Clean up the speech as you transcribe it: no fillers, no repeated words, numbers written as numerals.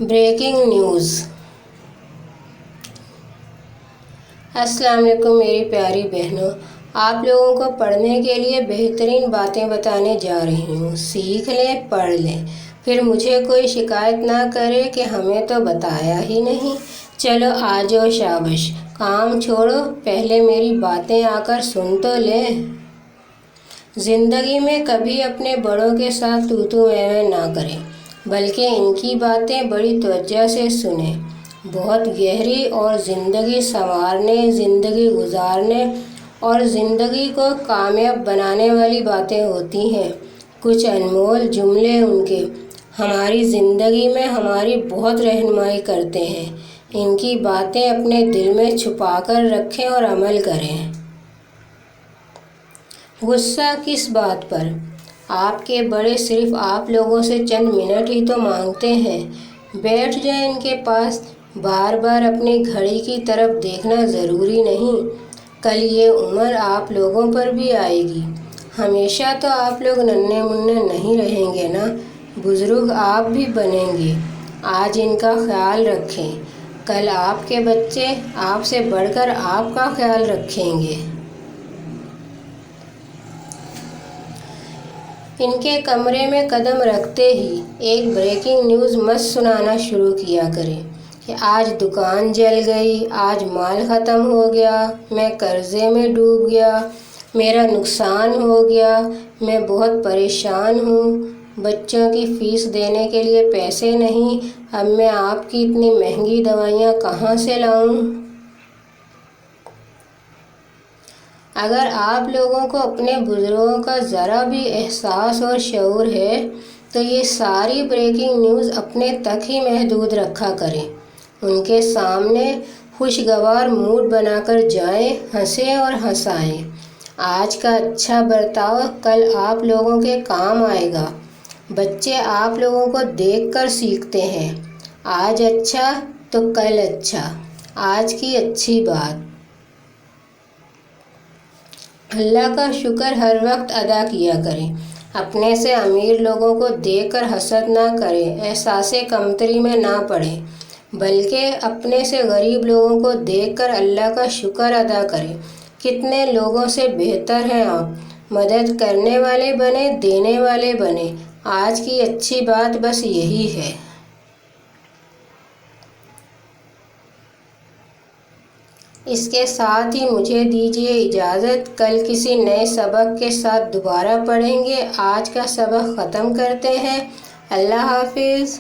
Breaking news. السلام علیکم میری پیاری بہنوں، آپ لوگوں کو پڑھنے کے لیے بہترین باتیں بتانے جا رہی ہوں۔ سیکھ لیں، پڑھ لیں، پھر مجھے کوئی شکایت نہ کرے کہ ہمیں تو بتایا ہی نہیں۔ چلو آ جاؤ، شاباش، کام چھوڑو، پہلے میری باتیں آ کر سن تو لیں۔ زندگی میں کبھی اپنے بڑوں کے ساتھ تو میں نہ کریں، بلکہ ان کی باتیں بڑی توجہ سے سنیں۔ بہت گہری اور زندگی سنوارنے، زندگی گزارنے اور زندگی کو کامیاب بنانے والی باتیں ہوتی ہیں۔ کچھ انمول جملے ان کے ہماری زندگی میں ہماری بہت رہنمائی کرتے ہیں۔ ان کی باتیں اپنے دل میں چھپا کر رکھیں اور عمل کریں۔ غصہ کس بات پر؟ آپ کے بڑے صرف آپ لوگوں سے چند منٹ ہی تو مانگتے ہیں۔ بیٹھ جائیں ان کے پاس۔ بار بار اپنی گھڑی کی طرف دیکھنا ضروری نہیں۔ کل یہ عمر آپ لوگوں پر بھی آئے گی۔ ہمیشہ تو آپ لوگ ننھے منھے نہیں رہیں گے نا، بزرگ آپ بھی بنیں گے۔ آج ان کا خیال رکھیں، کل آپ کے بچے آپ سے بڑھ کر آپ کا خیال رکھیں گے۔ ان کے کمرے میں قدم رکھتے ہی ایک بریکنگ نیوز مت سنانا شروع کیا کریں کہ آج دکان جل گئی، آج مال ختم ہو گیا، میں قرضے میں ڈوب گیا، میرا نقصان ہو گیا، میں بہت پریشان ہوں، بچوں کی فیس دینے کے لیے پیسے نہیں، اب میں آپ کی اتنی مہنگی دوائیاں کہاں سے لاؤں۔ اگر آپ لوگوں کو اپنے بزرگوں کا ذرا بھی احساس اور شعور ہے تو یہ ساری بریکنگ نیوز اپنے تک ہی محدود رکھا کریں۔ ان کے سامنے خوشگوار موڈ بنا کر جائیں، ہنسیں اور ہنسائیں۔ آج کا اچھا برتاؤ کل آپ لوگوں کے کام آئے گا۔ بچے آپ لوگوں کو دیکھ کر سیکھتے ہیں۔ آج اچھا تو کل اچھا، آج کی اچھی بات۔ اللہ کا شکر ہر وقت ادا کیا کریں۔ اپنے سے امیر لوگوں کو دیکھ کر حسد نہ کریں، احساس کمتری میں نہ پڑیں، بلکہ اپنے سے غریب لوگوں کو دیکھ کر اللہ کا شکر ادا کریں۔ کتنے لوگوں سے بہتر ہیں آپ۔ مدد کرنے والے بنیں، دینے والے بنیں۔ آج کی اچھی بات بس یہی ہے۔ اس کے ساتھ ہی مجھے دیجیے اجازت۔ کل کسی نئے سبق کے ساتھ دوبارہ پڑھیں گے۔ آج کا سبق ختم کرتے ہیں۔ اللہ حافظ۔